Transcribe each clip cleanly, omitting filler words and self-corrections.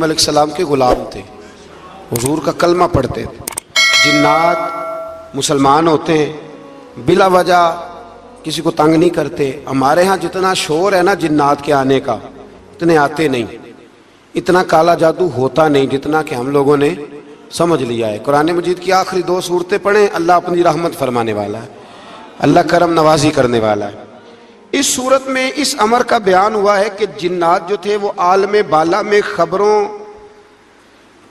علیہ السلام کے غلام تھے، حضور کا کلمہ پڑھتے تھے۔ جنات مسلمان ہوتے ہیں، بلا وجہ کسی کو تنگ نہیں کرتے۔ ہمارے ہاں جتنا شور ہے نا جنات کے آنے کا، اتنے آتے نہیں، اتنا کالا جادو ہوتا نہیں جتنا کہ ہم لوگوں نے سمجھ لیا ہے۔ قرآن مجید کی آخری 2 سورتیں پڑھیں، اللہ اپنی رحمت فرمانے والا ہے، اللہ کرم نوازی کرنے والا ہے۔ اس صورت میں اس امر کا بیان ہوا ہے کہ جنات جو تھے وہ عالم بالا میں خبروں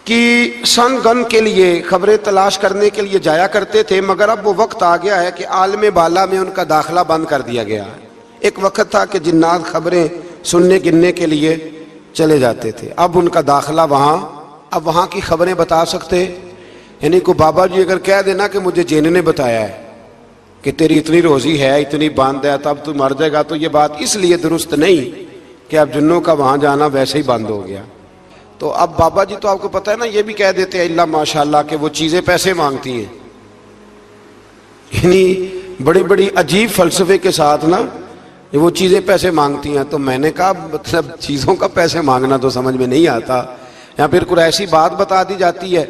کی سن گن کے لیے، خبریں تلاش کرنے کے لیے جایا کرتے تھے، مگر اب وہ وقت آ گیا ہے کہ عالم بالا میں ان کا داخلہ بند کر دیا گیا ہے۔ ایک وقت تھا کہ جنات خبریں سننے گننے کے لیے چلے جاتے تھے، اب ان کا داخلہ اب وہاں کی خبریں بتا سکتے، یعنی کو بابا جی اگر کہہ دینا کہ مجھے جن نے بتایا ہے کہ تیری اتنی روزی ہے، اتنی باندھ ہے، تب تو مر جائے گا، تو یہ بات اس لیے درست نہیں کہ اب جنوں کا وہاں جانا ویسے ہی بند ہو گیا۔ تو اب بابا جی تو آپ کو پتہ ہے نا، یہ بھی کہہ دیتے ہیں اللہ ماشاءاللہ کہ وہ چیزیں پیسے مانگتی ہیں، یعنی بڑی بڑی عجیب فلسفے کے ساتھ نا وہ چیزیں پیسے مانگتی ہیں۔ تو میں نے کہا مطلب چیزوں کا پیسے مانگنا تو سمجھ میں نہیں آتا، یا پھر کوئی ایسی بات بتا دی جاتی ہے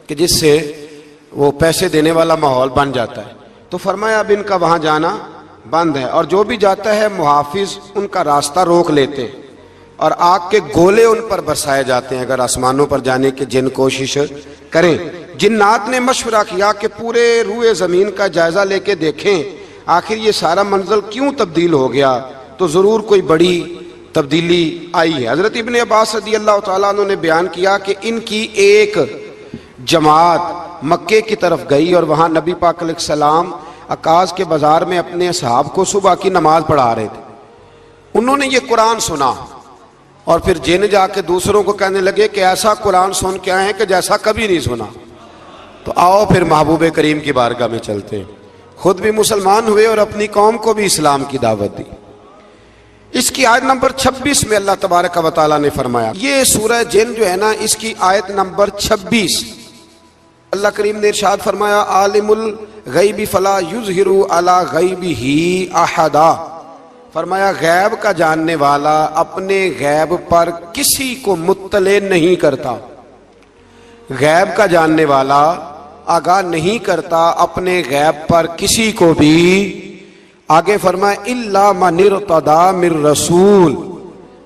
کہ جس سے وہ پیسے دینے والا ماحول بن جاتا ہے۔ تو فرمایا اب ان کا وہاں جانا بند ہے، اور جو بھی جاتا ہے محافظ ان کا راستہ روک لیتے ہیں اور آگ کے گولے ان پر برسائے جاتے ہیں اگر آسمانوں پر جانے کی جن کوشش کریں۔ جنات نے مشورہ کیا کہ پورے روئے زمین کا جائزہ لے کے دیکھیں آخر یہ سارا منظر کیوں تبدیل ہو گیا، تو ضرور کوئی بڑی تبدیلی آئی ہے۔ حضرت ابن عباس رضی اللہ تعالیٰ عنہ نے بیان کیا کہ ان کی ایک جماعت مکے کی طرف گئی اور وہاں نبی پاک علیہ السلام عکاظ کے بازار میں اپنے اصحاب کو صبح کی نماز پڑھا رہے تھے۔ انہوں نے یہ قرآن سنا اور پھر جن جا کے دوسروں کو کہنے لگے کہ ایسا قرآن سن کے آئے ہیں کہ جیسا کبھی نہیں سنا۔ تو آؤ پھر محبوب کریم کی بارگاہ میں چلتے ہیں، خود بھی مسلمان ہوئے اور اپنی قوم کو بھی اسلام کی دعوت دی۔ اس کی آیت نمبر 26 میں اللہ تبارک و تعالیٰ نے فرمایا، یہ سورہ جن جو ہے نا اس کی آیت نمبر 26، اللہ کریم نے ارشاد فرمایا عالم الغیب فلا یظہر علی غیبہ احدا، فرمایا غیب کا جاننے والا اپنے غیب پر کسی کو مطلع نہیں کرتا، غیب کا جاننے والا آگاہ نہیں کرتا اپنے غیب پر کسی کو بھی۔ آگے فرمایا الا من ارتضی من رسول،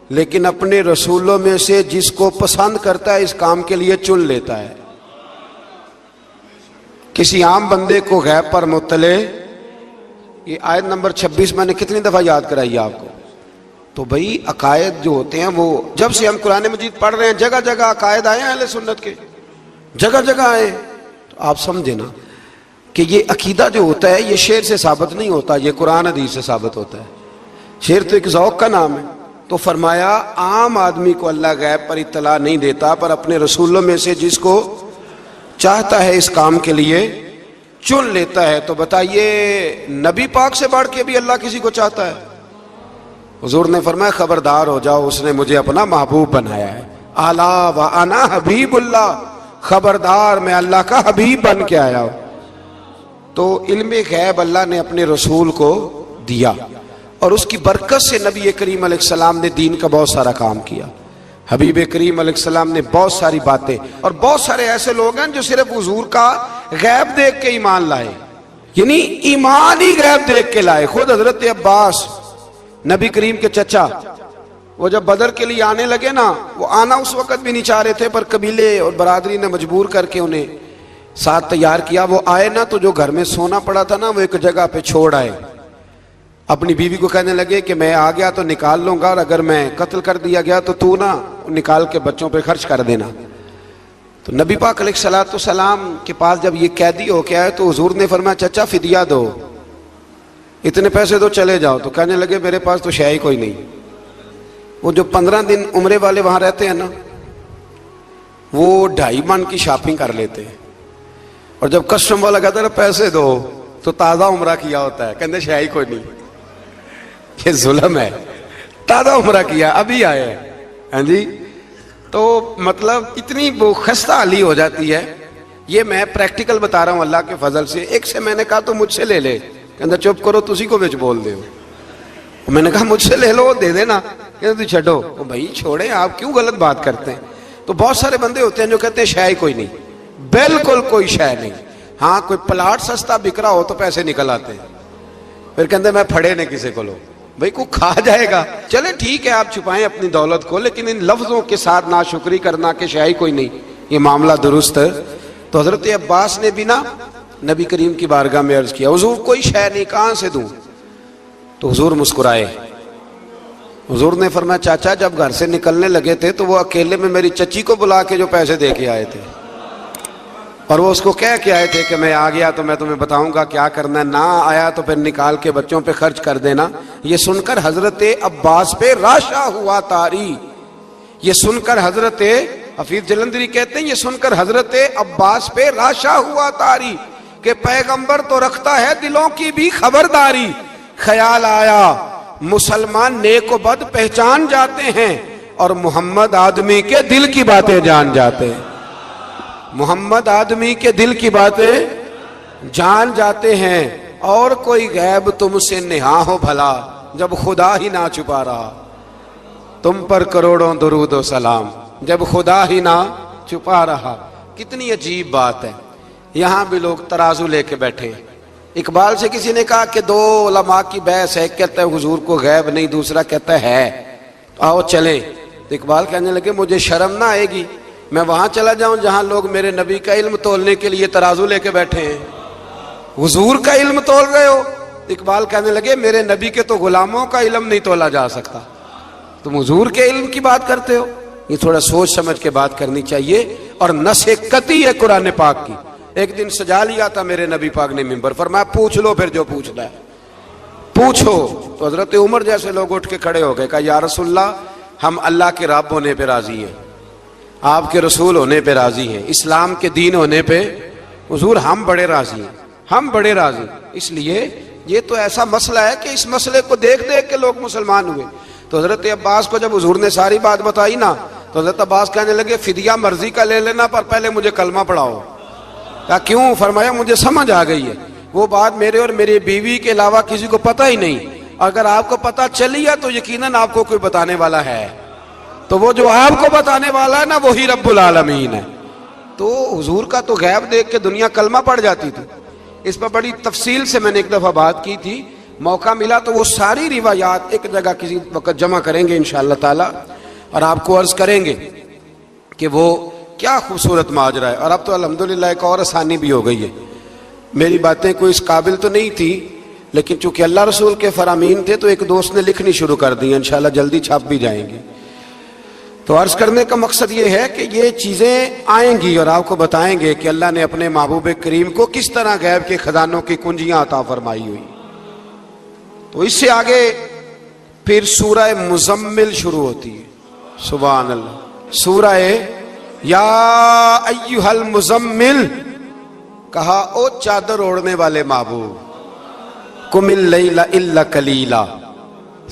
لیکن اپنے رسولوں میں سے جس کو پسند کرتا ہے اس کام کے لیے چن لیتا ہے۔ کسی عام بندے کو غیب پر مطلع، یہ آیت نمبر 26 میں نے کتنی دفعہ یاد کرائی آپ کو؟ تو بھئی عقائد جو ہوتے ہیں وہ جب سے ہم قرآن مجید پڑھ رہے ہیں جگہ جگہ عقائد آئے ہیں اہل سنت کے، جگہ جگہ آئے ہیں، تو آپ سمجھے نا کہ یہ عقیدہ جو ہوتا ہے یہ شعر سے ثابت نہیں ہوتا، یہ قرآن حدیث سے ثابت ہوتا ہے۔ شعر تو ایک ذوق کا نام ہے۔ تو فرمایا عام آدمی کو اللہ غیب پر اطلاع نہیں دیتا، پر اپنے رسولوں میں سے جس کو چاہتا ہے اس کام کے لیے چن لیتا ہے۔ تو بتائیے نبی پاک سے بڑھ کے بھی اللہ کسی کو چاہتا ہے؟ حضور نے فرمایا خبردار ہو جاؤ، اس نے مجھے اپنا محبوب بنایا ہے، الا وانا حبیب اللہ، خبردار میں اللہ کا حبیب بن کے آیا ہوں۔ تو علم غیب اللہ نے اپنے رسول کو دیا، اور اس کی برکت سے نبی کریم علیہ السلام نے دین کا بہت سارا کام کیا۔ حبیب کریم علیہ السلام نے بہت ساری باتیں، اور بہت سارے ایسے لوگ ہیں جو صرف حضور کا غیب دیکھ کے ایمان لائے، یعنی ایمان ہی غیب دیکھ کے لائے۔ خود حضرت عباس نبی کریم کے چچا، وہ جب بدر کے لیے آنے لگے نا، وہ آنا اس وقت بھی نہیں چاہ رہے تھے، پر قبیلے اور برادری نے مجبور کر کے انہیں ساتھ تیار کیا۔ وہ آئے نا تو جو گھر میں سونا پڑا تھا نا وہ ایک جگہ پہ چھوڑ آئے، اپنی بیوی کو کہنے لگے کہ میں آ گیا تو نکال لوں گا، اور اگر میں قتل کر دیا گیا تو تو نا نکال کے بچوں پہ خرچ کر دینا۔ تو نبی پاک علیہ الصلوۃ والسلام کے پاس جب یہ قیدی ہو کے آئے تو حضور نے فرمایا چچا فدیہ دو، اتنے پیسے دو چلے جاؤ۔ تو کہنے لگے میرے پاس تو شے ہی کوئی نہیں۔ وہ جو 15 دن عمرے والے وہاں رہتے ہیں نا، وہ 2.5 من کی شاپنگ کر لیتے ہیں، اور جب کسٹم والا کہتا ہے پیسے دو تو تازہ عمرہ کیا ہوتا ہے، کہتے شے ہی کوئی نہیں۔ یہ ظلم ہے، تازہ عمرہ کیا ابھی آئے ہیں، ہاں جی۔ تو مطلب اتنی وہ خستہ حالی ہو جاتی ہے۔ یہ میں پریکٹیکل بتا رہا ہوں اللہ کے فضل سے۔ ایک سے میں نے کہا تو مجھ سے لے لے، کہتا چپ کرو تسی کو بچ بول دے ہو۔ میں نے کہا مجھ سے لے لو دے دینا، کہتے تو چھڈو۔ بھائی چھوڑیں، آپ کیوں غلط بات کرتے ہیں؟ تو بہت سارے بندے ہوتے ہیں جو کہتے ہیں شے ہی کوئی نہیں، بالکل کوئی شے نہیں، ہاں کوئی پلاٹ سستا بک رہا ہو تو پیسے نکل آتے ہیں، پھر کہتے ہیں میں پھڑے نہیں کسی کو لو، بھئی کو کھا جائے گا، چلے ٹھیک ہے آپ چھپائیں اپنی دولت کو، لیکن ان لفظوں کے ساتھ ناشکری کرنا کہ شے ہی کوئی نہیں، یہ معاملہ درست ہے۔ تو حضرت عباس نے بھی نا نبی کریم کی بارگاہ میں عرض کیا حضور کوئی شے نہیں، کہاں سے دوں؟ تو حضور مسکرائے، حضور نے فرمایا چاچا جب گھر سے نکلنے لگے تھے تو وہ اکیلے میں میری چچی کو بلا کے جو پیسے دے کے آئے تھے، اور وہ اس کو کہہ کے آئے تھے کہ میں آ گیا تو میں تمہیں بتاؤں گا کیا کرنا ہے، نہ آیا تو پھر نکال کے بچوں پہ خرچ کر دینا۔ یہ سن کر حضرت عباس پہ راشا ہوا طاری، یہ سن کر حضرت حفیظ جلندری کہتے ہیں یہ سن کر حضرت عباس پہ راشا ہوا طاری کہ پیغمبر تو رکھتا ہے دلوں کی بھی خبرداری۔ خیال آیا مسلمان نیک و بد پہچان جاتے ہیں اور محمد آدمی کے دل کی باتیں جان جاتے ہیں، محمد آدمی کے دل کی باتیں جان جاتے ہیں، اور کوئی غیب تم سے نہا ہو بھلا جب خدا ہی نہ چھپا رہا، تم پر کروڑوں درود و سلام جب خدا ہی نہ چھپا رہا۔ کتنی عجیب بات ہے، یہاں بھی لوگ ترازو لے کے بیٹھے ہیں۔ اقبال سے کسی نے کہا کہ دو علماء کی بحث ہے، ایک کہتا ہے حضور کو غیب نہیں، دوسرا کہتا ہے آؤ چلیں، تو اقبال کہنے لگے مجھے شرم نہ آئے گی میں وہاں چلا جاؤں جہاں لوگ میرے نبی کا علم تولنے کے لیے ترازو لے کے بیٹھے ہیں، حضور کا علم تول رہے ہو؟ اقبال کہنے لگے میرے نبی کے تو غلاموں کا علم نہیں تولا جا سکتا، تم حضور کے علم کی بات کرتے ہو؟ یہ تھوڑا سوچ سمجھ کے بات کرنی چاہیے، اور نص قطعی ہے قرآن پاک کی۔ ایک دن سجا لیا تھا میرے نبی پاک نے منبر، فرمایا پوچھ لو پھر جو پوچھنا ہے پوچھو۔ تو حضرت عمر جیسے لوگ اٹھ کے کھڑے ہو گئے، کہا یا رسول اللہ ہم اللہ کے رب ہونے پہ راضی ہیں، آپ کے رسول ہونے پہ راضی ہیں، اسلام کے دین ہونے پہ حضور ہم بڑے راضی ہیں، ہم بڑے راضی۔ اس لیے یہ تو ایسا مسئلہ ہے کہ اس مسئلے کو دیکھ دیکھ کے لوگ مسلمان ہوئے۔ تو حضرت عباس کو جب حضور نے ساری بات بتائی نا تو حضرت عباس کہنے لگے فدیہ مرضی کا لے لینا پر پہلے مجھے کلمہ پڑھاؤ۔ کہا کیوں؟ فرمایا مجھے سمجھ آ گئی ہے، وہ بات میرے اور میری بیوی کے علاوہ کسی کو پتہ ہی نہیں، اگر آپ کو پتہ چلی ہے تو یقیناً آپ کو کوئی بتانے والا ہے، تو وہ جو آپ کو بتانے والا ہے نا وہی رب العالمین ہے۔ تو حضور کا تو غیب دیکھ کے دنیا کلمہ پڑھ جاتی تھی۔ اس پر بڑی تفصیل سے میں نے ایک دفعہ بات کی تھی، موقع ملا تو وہ ساری روایات ایک جگہ کسی وقت جمع کریں گے انشاءاللہ تعالی، اور آپ کو عرض کریں گے کہ وہ کیا خوبصورت ماجرا ہے۔ اور اب تو الحمدللہ ایک اور آسانی بھی ہو گئی ہے، میری باتیں کوئی اس قابل تو نہیں تھی لیکن چونکہ اللہ رسول کے فرامین تھے تو ایک دوست نے لکھنی شروع کر دی، انشاءاللہ جلدی چھپ بھی جائیں گی۔ تو عرض کرنے کا مقصد یہ ہے کہ یہ چیزیں آئیں گی اور آپ کو بتائیں گے کہ اللہ نے اپنے محبوب کریم کو کس طرح غیب کے خزانوں کی کنجیاں عطا فرمائی ہوئی۔ تو اس سے آگے پھر سورہ مزمل شروع ہوتی ہے، سبحان اللہ، سورہ یا ایھا المزمل، کہا او چادر اوڑھنے والے محبوب، قم اللیل الا قلیلا،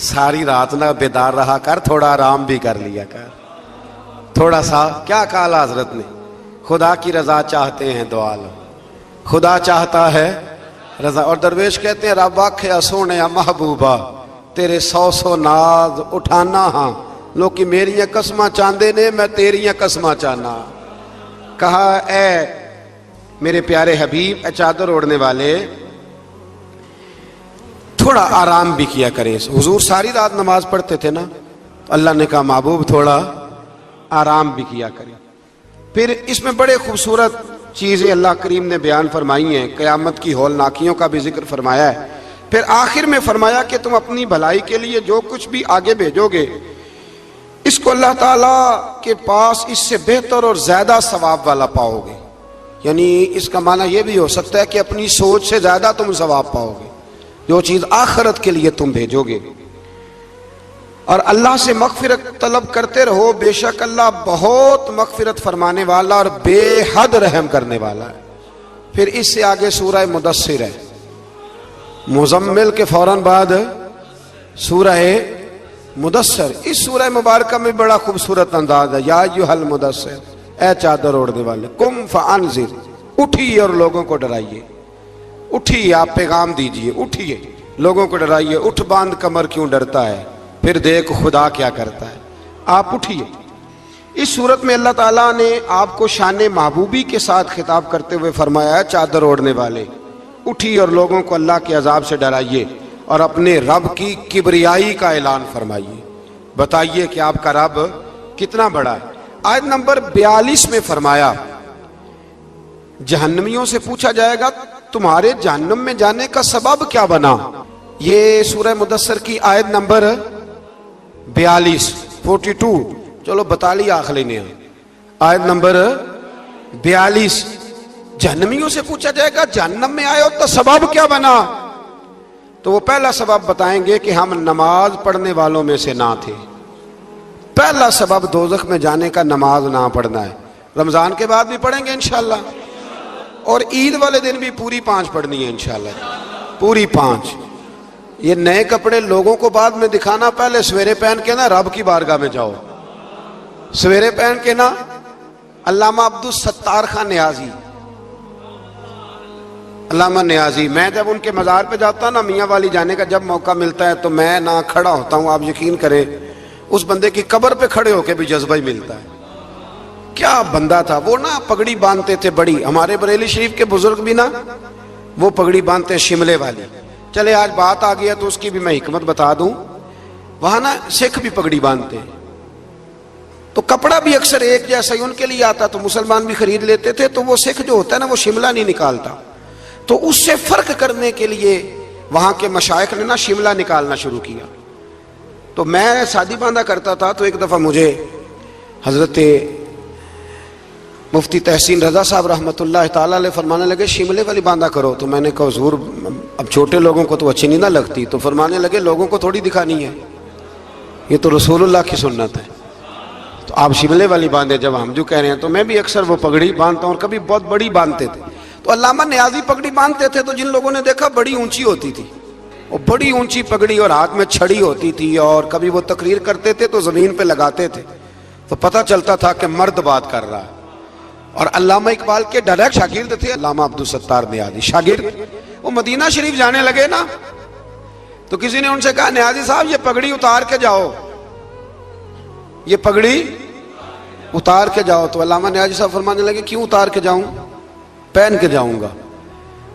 ساری رات نہ بیدار رہا کر، تھوڑا آرام بھی کر لیا کر، تھوڑا سا کیا کہا حضرت نے، خدا کی رضا چاہتے ہیں دعا لو، خدا چاہتا ہے رضا۔ اور درویش کہتے ہیں رب آکھیا سونے محبوبہ تیرے سو سو ناز اٹھانا ہاں، لوکی میریاں قسماں چاندے نے میں تیریاں قسماں چاہنا۔ کہا اے میرے پیارے حبیب، اے چادر اوڑھنے والے، تھوڑا آرام بھی کیا کریں۔ حضور ساری رات نماز پڑھتے تھے نا، اللہ نے کہا محبوب تھوڑا آرام بھی کیا کریں۔ پھر اس میں بڑے خوبصورت چیزیں اللہ کریم نے بیان فرمائی ہیں، قیامت کی ہولناکیوں کا بھی ذکر فرمایا ہے۔ پھر آخر میں فرمایا کہ تم اپنی بھلائی کے لیے جو کچھ بھی آگے بھیجو گے اس کو اللہ تعالیٰ کے پاس اس سے بہتر اور زیادہ ثواب والا پاؤ گے۔ یعنی اس کا معنی یہ بھی ہو سکتا ہے کہ اپنی سوچ سے زیادہ تم ثواب پاؤ گے جو چیز آخرت کے لیے تم بھیجو گے۔ اور اللہ سے مغفرت طلب کرتے رہو، بے شک اللہ بہت مغفرت فرمانے والا اور بے حد رحم کرنے والا ہے۔ پھر اس سے آگے سورہ مدثر ہے، مزمل کے فوراً بعد سورہ مدثر۔ اس سورہ مبارکہ میں بڑا خوبصورت انداز ہے، یا ایھا المدثر، اے چادر اوڑھنے والے، قم فانذر، اٹھیے اور لوگوں کو ڈرائیے، اٹھیے آپ پیغام دیجئے، اٹھیے لوگوں کو ڈرائیے، اٹھ باندھ کمر کیوں ڈرتا ہے، پھر دیکھ خدا کیا کرتا ہے، آپ اٹھیے۔ اس صورت میں اللہ تعالیٰ نے آپ کو شان محبوبی کے ساتھ خطاب کرتے ہوئے فرمایا ہے چادر اوڑھنے والے اٹھی اور لوگوں کو اللہ کے عذاب سے ڈرائیے اور اپنے رب کی کبریائی کا اعلان فرمائیے، بتائیے کہ آپ کا رب کتنا بڑا ہے۔ آیت نمبر 42 میں فرمایا جہنمیوں سے پوچھا جائے گا تمہارے جہنم میں جانے کا سبب کیا بنا۔ یہ سورہ مدثر کی آیت نمبر 42 چلو 42 آخری نے آیت نمبر 42 جہنمیوں سے پوچھا جائے گا جہنم میں آئے ہو تو سبب کیا بنا، تو وہ پہلا سبب بتائیں گے کہ ہم نماز پڑھنے والوں میں سے نہ تھے۔ پہلا سبب دوزخ میں جانے کا نماز نہ پڑھنا ہے۔ رمضان کے بعد بھی پڑھیں گے انشاءاللہ، اور عید والے دن بھی پوری 5 پڑھنی ہے انشاءاللہ، پوری 5۔ یہ نئے کپڑے لوگوں کو بعد میں دکھانا، پہلے سویرے پہن کے نا رب کی بارگاہ میں جاؤ، سویرے پہن کے نا۔ علامہ عبدالستار خان نیازی، علامہ نیازی، میں جب ان کے مزار پہ جاتا نا میاں والی جانے کا جب موقع ملتا ہے تو میں نہ کھڑا ہوتا ہوں، آپ یقین کریں اس بندے کی قبر پہ کھڑے ہو کے بھی جذبہ ہی ملتا ہے۔ کیا بندہ تھا وہ، نا پگڑی باندھتے تھے بڑی، ہمارے بریلی شریف کے بزرگ بھی نا وہ پگڑی باندھتے شملے والی۔ چلے آج بات آ گیا تو اس کی بھی میں حکمت بتا دوں، وہاں نا سکھ بھی پگڑی باندھتے ہیں تو کپڑا بھی اکثر ایک جیسا ہی ان کے لیے آتا، تو مسلمان بھی خرید لیتے تھے، تو وہ سکھ جو ہوتا ہے نا وہ شملہ نہیں نکالتا، تو اس سے فرق کرنے کے لیے وہاں کے مشائخ نے نا شملہ نکالنا شروع کیا۔ تو میں شادی باندھا کرتا تھا، تو ایک دفعہ مجھے حضرت مفتی تحسین رضا صاحب رحمۃ اللہ تعالیٰ علیہ فرمانے لگے شملے والی باندھا کرو، تو میں نے کہا حضور اب چھوٹے لوگوں کو تو اچھی نہیں نہ لگتی، تو فرمانے لگے لوگوں کو تھوڑی دکھانی ہے، یہ تو رسول اللہ کی سنت ہے، تو آپ شملے والی باندھے جب ہم جو کہہ رہے ہیں۔ تو میں بھی اکثر وہ پگڑی باندھتا ہوں، اور کبھی بہت بڑی باندھتے تھے، تو علامہ نیازی پگڑی باندھتے تھے تو جن لوگوں نے دیکھا بڑی اونچی ہوتی تھی، وہ بڑی اونچی پگڑی اور ہاتھ میں چھڑی ہوتی تھی، اور کبھی وہ تقریر کرتے تھے تو زمین پہ لگاتے تھے تو پتہ چلتا تھا کہ مرد بات کر رہا ہے۔ اور علامہ اقبال کے ڈائریکٹ شاگرد تھے علامہ عبدالستار نیازی، شاگرد۔ وہ مدینہ شریف جانے لگے نا تو کسی نے ان سے کہا نیازی صاحب یہ پگڑی اتار کے جاؤ، یہ پگڑی اتار کے جاؤ۔ تو علامہ نیازی صاحب فرمانے لگے کیوں اتار کے جاؤں، پہن کے جاؤں گا۔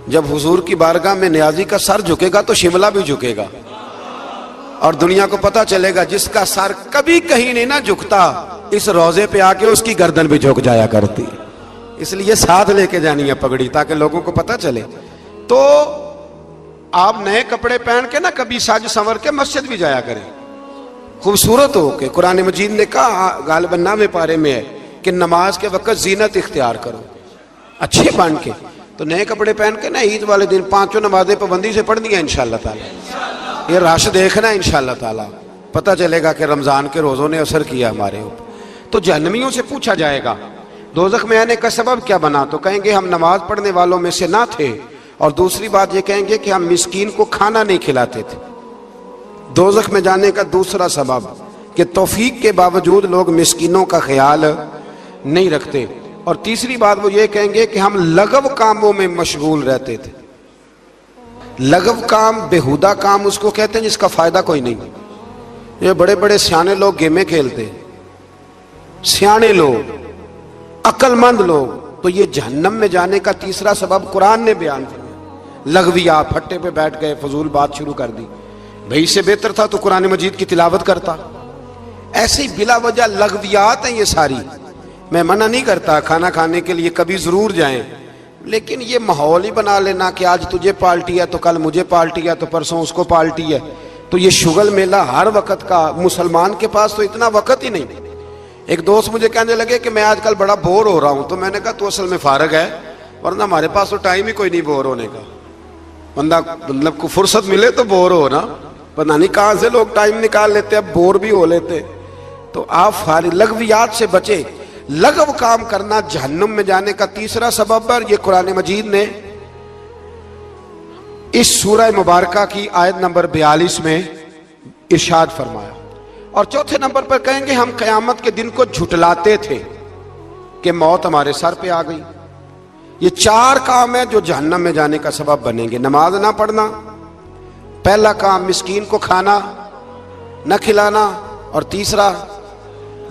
جب حضور کی بارگاہ میں نیازی کا سر جھکے گا تو شملہ بھی جھکے گا، اور دنیا کو پتہ چلے گا جس کا سر کبھی کہیں نہیں نہ جھکتا، اس روزے پہ آ کے اس کی گردن بھی جھک جایا کرتی۔ اس لیے ساتھ لے کے جانی ہے پگڑی تاکہ لوگوں کو پتہ چلے۔ تو آپ نئے کپڑے پہن کے نا کبھی سج سنور کے مسجد بھی جایا کریں، خوبصورت ہو کے۔ قرآن مجید نے کہا غالباً 9ویں پارے میں ہے کہ نماز کے وقت زینت اختیار کرو، اچھے بن کے۔ تو نئے کپڑے پہن کے نا عید والے دن 5 نمازیں پابندی سے پڑھنی ہے انشاءاللہ تعالی۔ یہ رش دیکھنا ہے انشاءاللہ تعالی، پتہ چلے گا کہ رمضان کے روزوں نے اثر کیا ہمارے اوپر۔ تو جہنمیوں سے پوچھا جائے گا دوزخ میں آنے کا سبب کیا بنا، تو کہیں گے ہم نماز پڑھنے والوں میں سے نہ تھے، اور دوسری بات یہ کہیں گے کہ ہم مسکین کو کھانا نہیں کھلاتے تھے۔ دوزخ میں جانے کا دوسرا سبب کہ توفیق کے باوجود لوگ مسکینوں کا خیال نہیں رکھتے، اور تیسری بات وہ یہ کہیں گے کہ ہم لغو کاموں میں مشغول رہتے تھے۔ لغو کام، بےہودہ کام اس کو کہتے ہیں جس کا فائدہ کوئی نہیں۔ یہ بڑے بڑے سیانے لوگ گیمیں کھیلتے، سیانے لوگ، عقل مند لوگ، تو یہ جہنم میں جانے کا تیسرا سبب قرآن نے بیان کیا۔ لغویات، پھٹے پہ بیٹھ گئے فضول بات شروع کر دی، بھئی اس سے بہتر تھا تو قرآن مجید کی تلاوت کرتا۔ ایسے ہی بلا وجہ لغویات ہیں یہ ساری۔ میں منع نہیں کرتا کھانا کھانے کے لیے کبھی ضرور جائیں، لیکن یہ ماحول ہی بنا لینا کہ آج تجھے پارٹی ہے تو کل مجھے پارٹی ہے تو پرسوں اس کو پارٹی ہے، تو یہ شغل میلہ ہر وقت کا، مسلمان کے پاس تو اتنا وقت ہی نہیں۔ ایک دوست مجھے کہنے لگے کہ میں آج کل بڑا بور ہو رہا ہوں، تو میں نے کہا تو اصل میں فارغ ہے، ورنہ ہمارے پاس تو ٹائم ہی کوئی نہیں بور ہونے کا۔ بندہ مطلب کو فرصت ملے تو بور ہو نا، پتہ نہیں کہاں سے لوگ ٹائم نکال لیتے، اب بور بھی ہو لیتے۔ تو آپ فارغ، لغویات سے بچے۔ لغو کام کرنا جہنم میں جانے کا تیسرا سبب ہے، یہ قرآن مجید نے اس سورہ مبارکہ کی آیت نمبر 42 میں ارشاد فرمایا۔ اور چوتھے نمبر پر کہیں گے ہم قیامت کے دن کو جھٹلاتے تھے کہ موت ہمارے سر پہ آ گئی۔ یہ 4 کام ہیں جو جہنم میں جانے کا سبب بنیں گے۔ نماز نہ پڑھنا، پہلا کام مسکین کو کھانا نہ کھلانا، اور تیسرا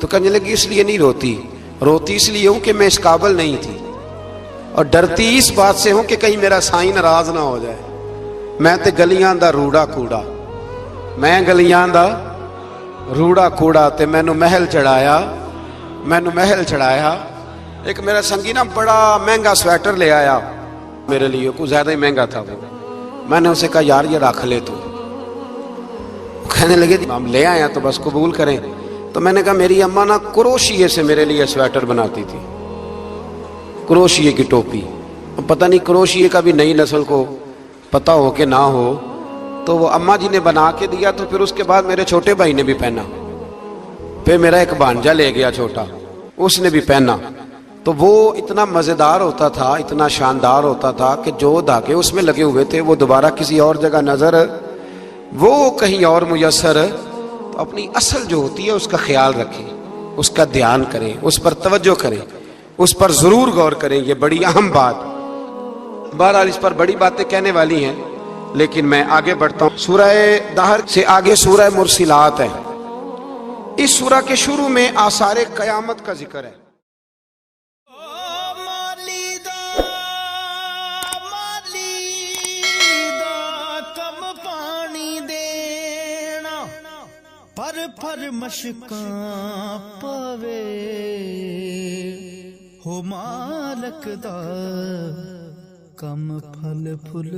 تو کہنے لگی اس لیے نہیں روتی، روتی اس لیے ہوں کہ میں اس قابل نہیں تھی، اور ڈرتی اس بات سے ہوں کہ کہیں میرا سائیں ناراض نہ ہو جائے۔ میں تے گلیاں دا روڑا کوڑا، میں گلیاں دا روڑا کوڑا تے مینو محل چڑھایا، مینو محل چڑھایا۔ ایک میرا سنگی نا بڑا مہنگا سویٹر لے آیا میرے لیے، کچھ زیادہ ہی مہنگا تھا وہ۔ میں نے اسے کہا یار یہ رکھ لے تو، کہنے لگے ہم لے آیا تو بس قبول کریں۔ تو میں نے کہا میری اماں نا کروشیے سے میرے لیے سویٹر بناتی تھی، کروشیے کی ٹوپی، پتہ نہیں کروشیے کا بھی نئی نسل کو پتہ ہو کہ نہ ہو، تو وہ اماں جی نے بنا کے دیا، تو پھر اس کے بعد میرے چھوٹے بھائی نے بھی پہنا، پھر میرا ایک بھانجا لے گیا چھوٹا، اس نے بھی پہنا۔ تو وہ اتنا مزیدار ہوتا تھا، اتنا شاندار ہوتا تھا کہ جو دھاگے اس میں لگے ہوئے تھے وہ دوبارہ کسی اور جگہ نظر، وہ کہیں اور میسر۔ تو اپنی اصل جو ہوتی ہے اس کا خیال رکھیں، اس کا دھیان کریں، اس پر توجہ کریں، اس پر ضرور غور کریں، یہ بڑی اہم بات۔ بہرحال اس پر بڑی باتیں کہنے والی ہیں، لیکن میں آگے بڑھتا ہوں۔ سورہ دہر سے آگے سورہ مرسلات ہے۔ اس سورہ کے شروع میں آثار قیامت کا ذکر ہے۔ پر مشکاں پاوے ہو مالک دا کم پھل پھل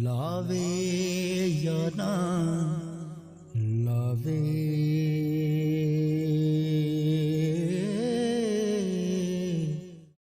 لاوے یا نہ لاوے۔